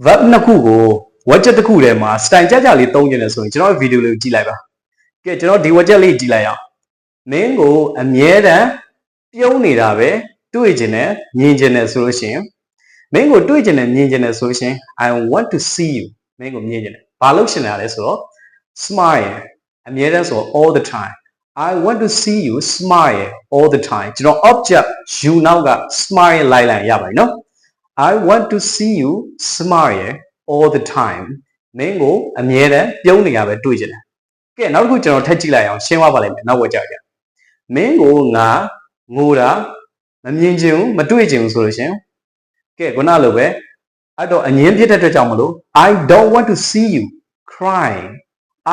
verb နှစ်ခုကို widget တစ်ခုထဲမှာ style ကြလေးသုံးကျင်တယ်ဆိုရင်ကျွန်တော်ဗီဒီယိုလေးကိုကြည့်လိုက်ပါကဲကျွန်တော်ဒီ widget လေးကြည့်လိုက်အောင်မင်းကိုအမြဲတမ်းပြုံးနေတာပဲတွေ့ကျင်တယ်မြင်ကျင်တယ်ဆိုလို့ရှိရင်မင်းကိုတွေ့ကျင်တယ်မြင်ကျင်တယ်ဆိုလို့ရှိရင် I want to see you မင်းကိုမြင်ကျင်တယ်ဘာလို့ရှင်တာလဲဆိုတော့ smile အမြဲတမ်းဆို all the time I want to see you smile all the time ကျွန်တော် object you now က smile လိုက်ရပါတယ်နော်I want to see you smile all the time မင်းကိုအမြဲတမ်းပြုံးနေရပဲတွေ့ကြတယ်ကဲနောက်တစ်ခုကျွန်တော်ထပ်ကြည့်လိုက်အောင်ရှင်းသွားပါလိမ့်မယ်နောက်ဝက်ကြကြမင်းကိုငါငိုတာမမြင်ချင်ဘူးမတွေ့ချင်ဘူးဆိုလို့ရှင်ကဲခုနလိုပဲအဲ့တော့အငင်းဖြစ်တဲ့အတွက်ကြောင့်မလို့ I don't want to see you crying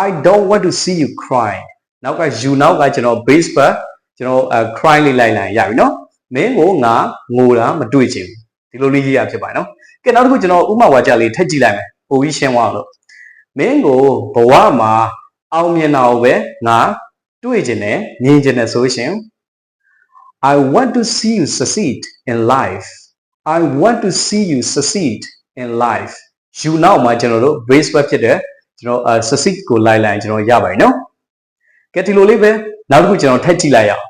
I don't want to see you crying နောက်က you နောက်ကကျွန်တော် base part ကျွန်တော် cry လေးလိုက်ရပြီနော်မင်းကိုငါငိုတာမတွေ့ချင်ဘူးဒီလိုလေးရေးရဖြစ်ပါတယ်နော်ကဲနောက်တစ်ခုကျွန်တော်ဥပမာဝါကြလေးထပ်ကြည့်လိုက်မယ်ပိုပြီးရှင်းသွားလို့မင်းကိုဘဝမှာအောင်မြင်တာကိုပဲငါတွေ့ကျင်တယ်မြင်ကျင်တယ်ဆိုရှင် I want to see you succeed in life I want to see you succeed in life you now မှာကျွန်တော်တို့ base verb ဖြစ်တဲ့ကျွန်တော် succeed ကိုလိုက်ကျွန်တော်ရပါတယ်နော်ကဲဒီလိုလေးပဲနောက်တစ်ခုကျွန်တော်ထပ်ကြည့်လိုက်ရအောင်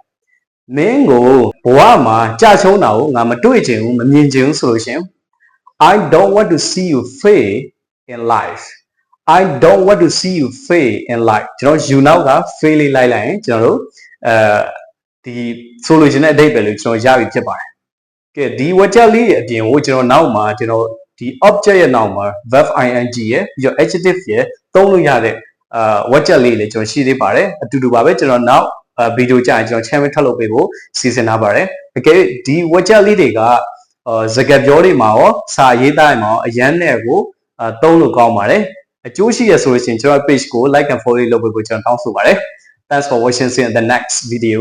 မင်းကိုဘဝမှာကြာချုံးတာကိုငါမတွေ့ချင်ဘူးမမြင်ချင်ဘူးဆိုလို့ရှင် I don't want to see you fail in life I don't want to see you fail in life ကျွန်တော် you now က fail လေးလိုက်ရင်ကျွန်တော်တို့ဒီဆိုလိုချင်တဲ့အဓိပ္ပာယ်လေးကျွန်တော်ရပြီဖြစ်ပါတယ်ကဲဒီ widget လေးရဲ့အပြင်ကိုကျွန်တော်နောက်မှာကျွန်တော်ဒီ object ရဲ့နောက်မှာ verb ing ရဲ့ပြီးတော့ adjective ရဲ့သုံးလို့ရတဲ့ widget လေးလည်းကျွန်တော်ရှိသေးပါတယ်အတူတူပါပဲကျွန်တော်နောက်ဗီဒီယိုကြရင်ကျွန်တော် channel ထပ်လုပ်ပေးဖို့စီစဉ်ထားပါတယ်တကယ်ဒီ widget လေးတွေကစကားပြောတွေမှာရောစာရေးသားမှာရောအရန်နဲ့ကိုသုံးလို့ကောင်းပါတယ်အကျိုးရှိရဆိုလို့ရှိရင်ကျွန်တော် page ကို like and follow လုပ်ပေးဖို့ကျွန်တော်တောင်းဆိုပါတယ် Thanks for watching see you in the next video